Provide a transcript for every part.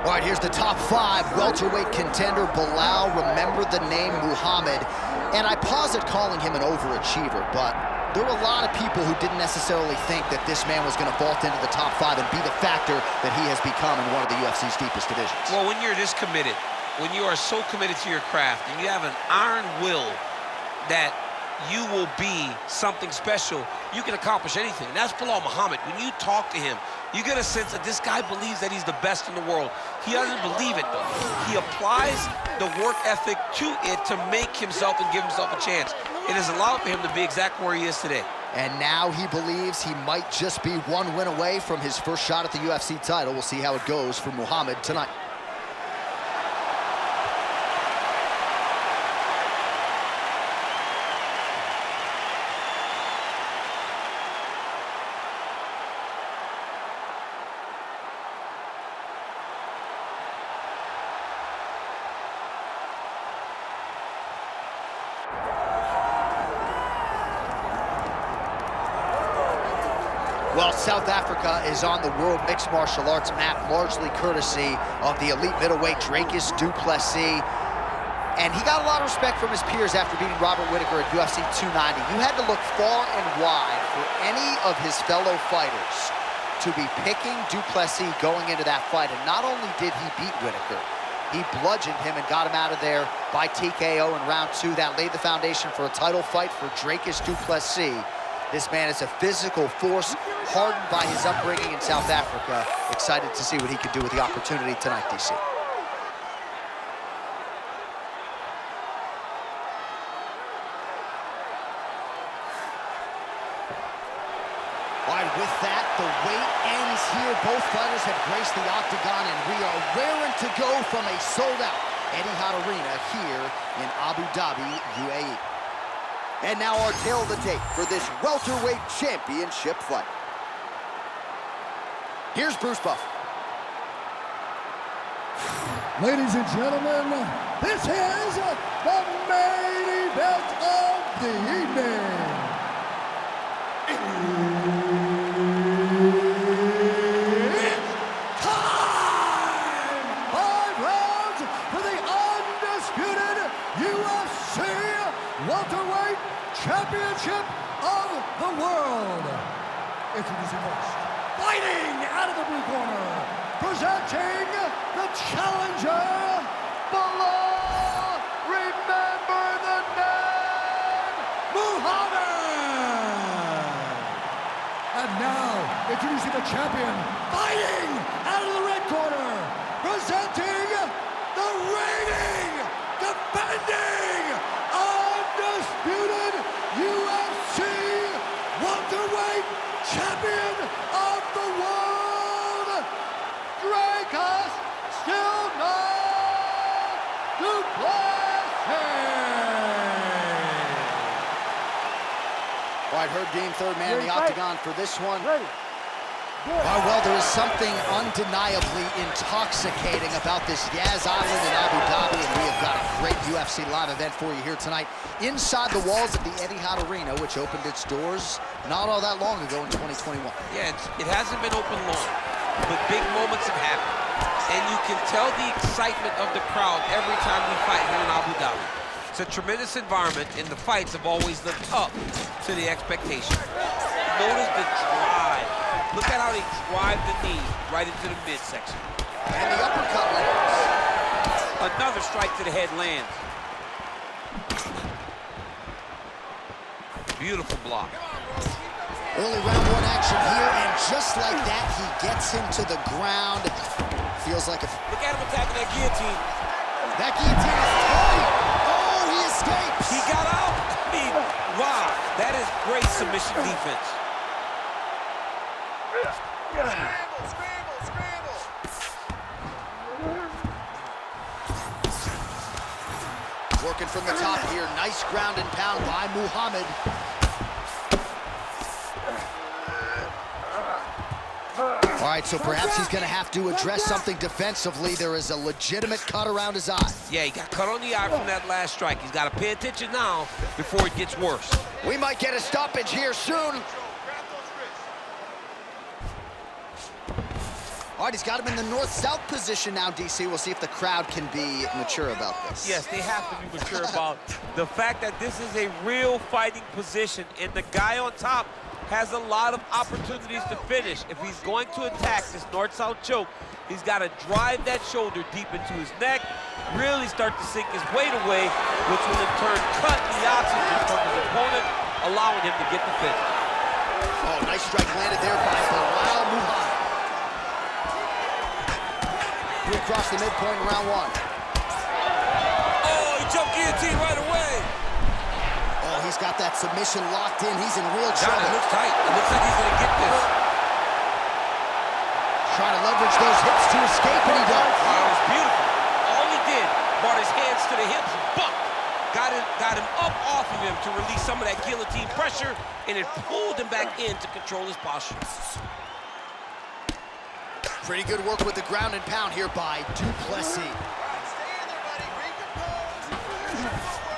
All right, here's the top 5 welterweight contender, Belal. Remember the name Muhammad. And I posit calling him an overachiever, but there were a lot of people who didn't necessarily think that this man was going to vault into the top 5 and be the factor that he has become in one of the UFC's deepest divisions. Well, when you're this committed, when you are so committed to your craft, and you have an iron will that you will be something special, you can accomplish anything. And that's Belal Muhammad. When you talk to him, you get a sense that this guy believes that he's the best in the world. He doesn't believe it, though. He applies the work ethic to it to make himself and give himself a chance. It has allowed for him to be exactly where he is today. And now he believes he might just be one win away from his first shot at the UFC title. We'll see how it goes for Muhammad tonight. Well, South Africa is on the world mixed martial arts map, largely courtesy of the elite middleweight Dricus Du Plessis. And he got a lot of respect from his peers after beating Robert Whittaker at UFC 290. You had to look far and wide for any of his fellow fighters to be picking Du Plessis going into that fight. And not only did he beat Whittaker, he bludgeoned him and got him out of there by TKO in round 2. That laid the foundation for a title fight for Dricus Du Plessis. This man is a physical force, hardened by his upbringing in South Africa. Excited to see what he can do with the opportunity tonight, DC. All right, with that, the wait ends here. Both fighters have graced the octagon, and we are raring to go from a sold-out Etihad Arena here in Abu Dhabi, UAE. And now our tale of the tape for this welterweight championship fight. Here's Bruce Buffer. Ladies and gentlemen, this is the main event of the evening. It's time! 5 rounds for the undisputed UFC welterweight championship of the world. Introducing first, fighting out of the blue corner, presenting the challenger, Belal, remember the name, Muhammad. And now, introducing the champion, fighting out of the red corner, presenting the reigning, defending, undisputed UFC welterweight champion of the world, Dricus Du Plessis. All right, Herb Dean, third man in the octagon for this one. Well, there is something undeniably intoxicating about this Yas Island in Abu Dhabi, and we have got a great UFC live event for you here tonight inside the walls of the Etihad Arena, which opened its doors not all that long ago in 2021. Yeah, it hasn't been open long, but big moments have happened. And you can tell the excitement of the crowd every time we fight here in Abu Dhabi. It's a tremendous environment, and the fights have always lived up to the expectation. Notice the drive. Look at how they drive the knee right into the midsection. And the uppercut lands. Another strike to the head lands. Beautiful block. Early round 1 action here, and just like that, he gets him to the ground. Feels like a... Look at him attacking that guillotine. That guillotine is tight. Oh, he escapes. He got out. I mean, wow, that is great submission defense. Scramble. Working from the top here. Nice ground and pound by Muhammad. All right, so perhaps he's going to have to address something defensively. There is a legitimate cut around his eye. Yeah, he got cut on the eye from that last strike. He's got to pay attention now before it gets worse. We might get a stoppage here soon. All right, he's got him in the north-south position now, DC. We'll see if the crowd can be mature about this. Yes, they have to be mature about the fact that this is a real fighting position, and the guy on top has a lot of opportunities to finish. If he's going to attack this north-south choke, he's got to drive that shoulder deep into his neck, really start to sink his weight away, which will in turn cut the oxygen from his opponent, allowing him to get the finish. Oh, nice strike landed there by Belal Muhammad. Across the midpoint in round one. Oh, he jumped guillotine right away. Oh, he's got that submission locked in. He's in real trouble. It looks tight. It looks like he's going to get this. Trying to leverage those hips to escape, and he does. Wow, it was beautiful. All he did, brought his hands to the hips, bucked. Got him up off of him to release some of that guillotine pressure, and it pulled him back in to control his posture. Pretty good work with the ground and pound here by Du Plessis.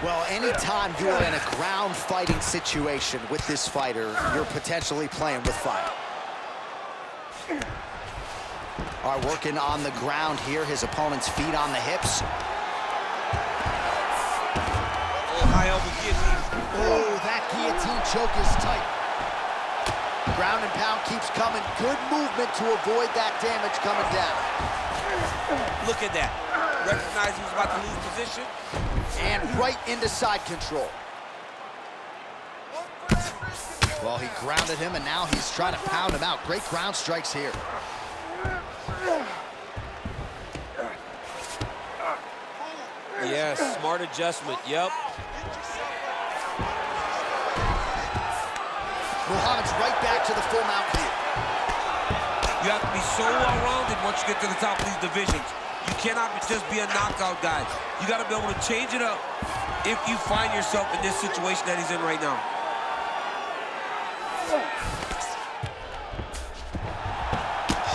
Well, anytime you are in a ground fighting situation with this fighter, you're potentially playing with fire. All right, working on the ground here. His opponent's feet on the hips. High elbow guillotine. Oh, that guillotine choke is tight. Ground and pound keeps coming. Good movement to avoid that damage coming down. Look at that. Recognized he was about to lose position. And right into side control. Well, he grounded him, and now he's trying to pound him out. Great ground strikes here. Yes, smart adjustment. Yep. Muhammad's right back to the full mount here. You have to be so well-rounded once you get to the top of these divisions. You cannot just be a knockout guy. You got to be able to change it up if you find yourself in this situation that he's in right now.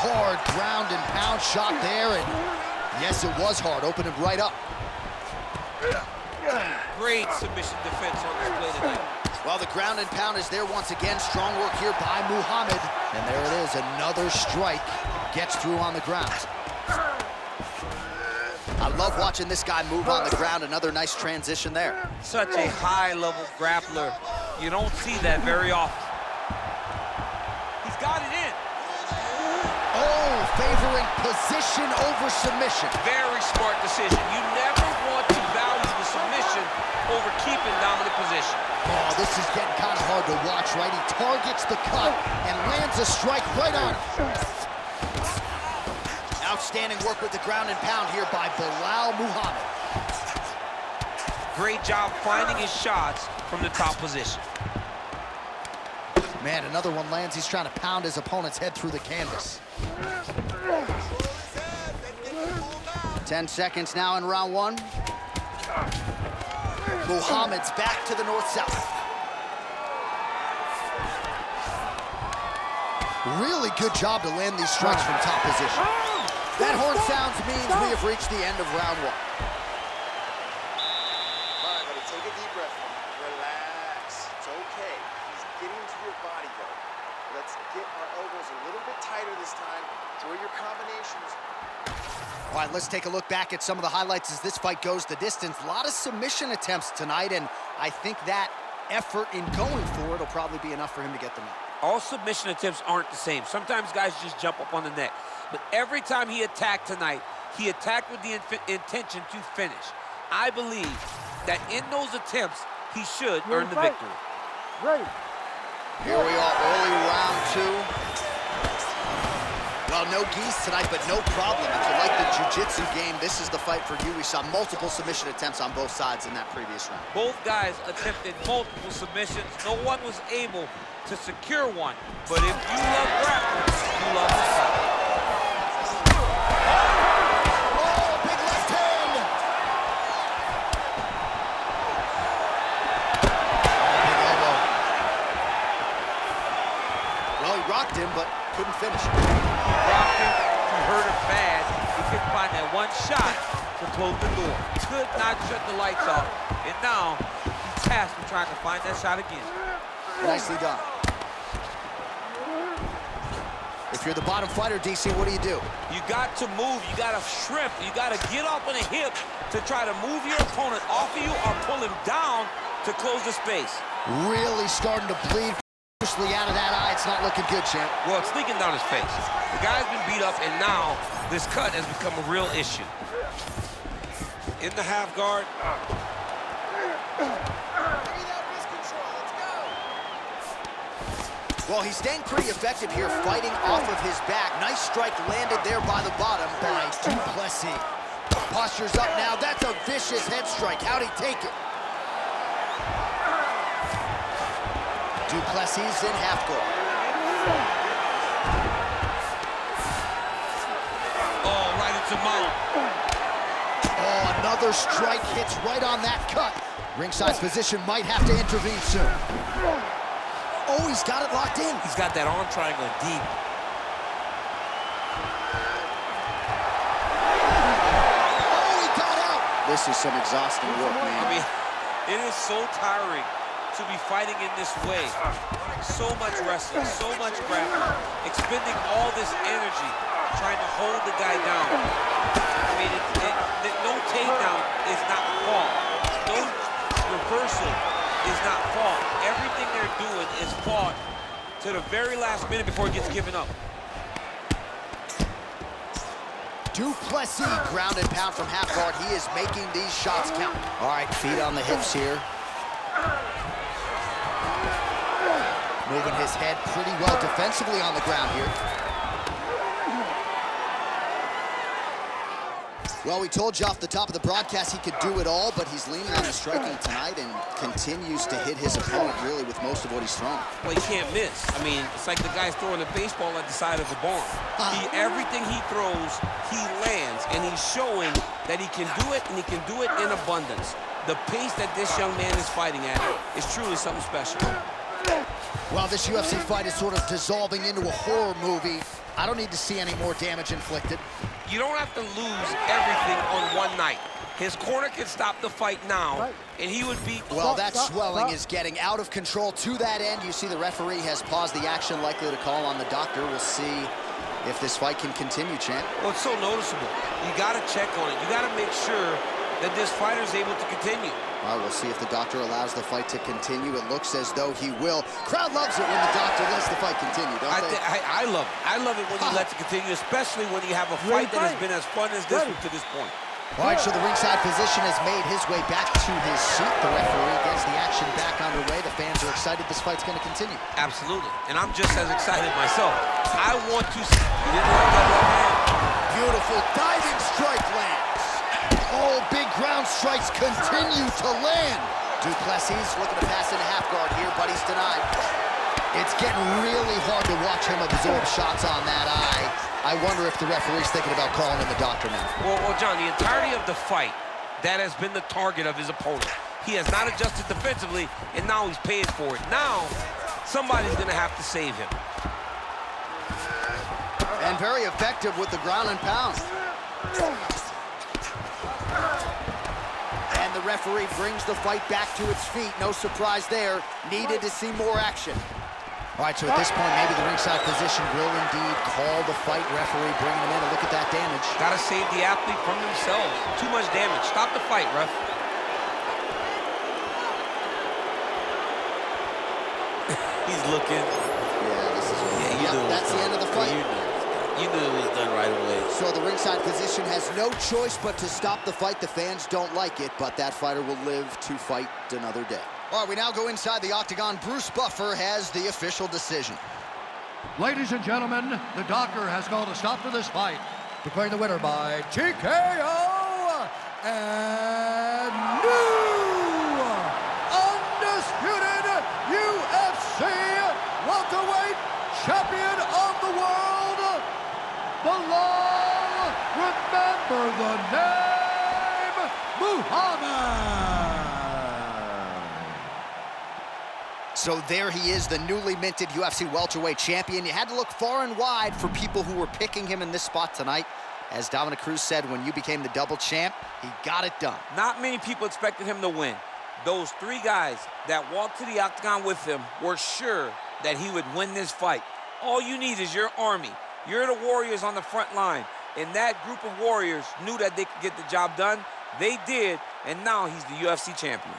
Hard ground and pound shot there, and yes, it was hard. Opened him right up. Great submission defense on display tonight. Well, the ground and pound is there once again. Strong work here by Muhammad. And there it is, another strike gets through on the ground. I love watching this guy move on the ground. Another nice transition there. Such a high-level grappler. You don't see that very often. He's got it in. Oh, favoring position over submission. Very smart decision. You never want to value the submission over keeping dominant position. Oh, this is getting kind of hard to watch, right? He targets the cut and lands a strike right on it. Outstanding work with the ground and pound here by Belal Muhammad. Great job finding his shots from the top position. Man, another one lands. He's trying to pound his opponent's head through the canvas. 10 seconds now in round one. Muhammad's back to the north-south. Really good job to land these strikes from top position. That horn sounds means we have reached the end of round one. All right, buddy, take a deep breath. Relax. It's okay. He's getting to your body, though. Let's get our elbows a little bit tighter this time. Throw your combinations. All right, let's take a look back at some of the highlights as this fight goes the distance. A lot of submission attempts tonight, and I think that effort in going for it will probably be enough for him to get the knot. All submission attempts aren't the same. Sometimes guys just jump up on the neck. But every time he attacked tonight, he attacked with the intention to finish. I believe that in those attempts, he should earn the victory. Ready. Here we are, early round two. Well, no geese tonight, but no problem. If you like the jiu-jitsu game, this is the fight for you. We saw multiple submission attempts on both sides in that previous round. Both guys attempted multiple submissions. No one was able to secure one. But if you love grappling, you love this fight. Oh, big left hand! Big elbow. Well, he rocked him, but couldn't finish it. Rocked him, he hurt him bad. He couldn't find that one shot to close the door. Could not shut the lights off. And now, he's tasked with trying to find that shot again. Nicely done. If If you're the bottom fighter, DC, what do? You got to move. You got to shrimp. You got to get up on a hip to try to move your opponent off of you or pull him down to close the space. Really starting to bleed profusely out of that eye. It's not looking good, champ. Well, it's leaking down his face. The guy's been beat up, and now this cut has become a real issue. In the half guard. Well, he's staying pretty effective here, fighting off of his back. Nice strike landed there by the bottom by Du Plessis. Posture's up now. That's a vicious head strike. How'd he take it? Du Plessis in half guard. Oh, right into mount. Oh, another strike hits right on that cut. Ringside's position might have to intervene soon. Oh, he's got it locked in. He's got that arm triangle deep. Oh, he got out. This is some exhausting work, man. I mean, it is so tiring to be fighting in this way. So much wrestling, so much grappling, expending all this energy trying to hold the guy down. I mean, no takedown is not fault. No reversal is not fault. Everything they're doing is fought to the very last minute before it gets given up. Du Plessis, ground and pound from half guard. He is making these shots count. All right, feet on the hips here. Moving his head pretty well defensively on the ground here. Well, we told you off the top of the broadcast he could do it all, but he's leaning on the striking tonight and continues to hit his opponent really with most of what he's throwing. Well, he can't miss. I mean, it's like the guy's throwing a baseball at the side of the barn. Everything he throws, he lands, and he's showing that he can do it, and he can do it in abundance. The pace that this young man is fighting at is truly something special. Well, this UFC fight is sort of dissolving into a horror movie. I don't need to see any more damage inflicted. You don't have to lose everything on one night. His corner can stop the fight now, and he would be... Well, that swelling is getting out of control. To that end, you see the referee has paused the action, likely to call on the doctor. We'll see if this fight can continue, champ. Well, it's so noticeable. You got to check on it. You got to make sure that this fighter is able to continue. Well, we'll see if the doctor allows the fight to continue. It looks as though he will. Crowd loves it when the doctor lets the fight continue, don't they? I love it. I love it when he lets it continue, especially when you have a fight that has been as fun as this one to this point. All right, so the ringside physician has made his way back to his seat. The referee gets the action back underway. The fans are excited this fight's going to continue. Absolutely. And I'm just as excited myself. I want to see... He didn't like that left hand. Beautiful diving strike lands. All big ground strikes continue to land. Du Plessis looking to pass into half guard here, but he's denied. It's getting really hard to watch him absorb shots on that eye. I wonder if the referee's thinking about calling in the doctor now. Well, John, the entirety of the fight, that has been the target of his opponent. He has not adjusted defensively, and now he's paying for it. Now, somebody's going to have to save him. And very effective with the ground and pound. And the referee brings the fight back to its feet. No surprise there. Needed to see more action. All right, so at this point, maybe the ringside physician will indeed call the fight. Referee bringing him in to look at that damage. Got to save the athlete from themselves. Too much damage. Stop the fight, ref. He's looking. Yeah, this is that's the end of the fight. You knew it was done right away. So the ringside physician has no choice but to stop the fight. The fans don't like it, but that fighter will live to fight another day. All right, we now go inside the octagon. Bruce Buffer has the official decision. Ladies and gentlemen, the doctor has called a stop to this fight, declaring the winner by TKO and new undisputed UFC welterweight champion of the world, Belal, remember the name, Muhammad. So there he is, the newly minted UFC welterweight champion. You had to look far and wide for people who were picking him in this spot tonight. As Dominic Cruz said, when you became the double champ, he got it done. Not many people expected him to win. Those three guys that walked to the octagon with him were sure that he would win this fight. All you need is your army. You're the warriors on the front line. And that group of warriors knew that they could get the job done. They did, and now he's the UFC champion.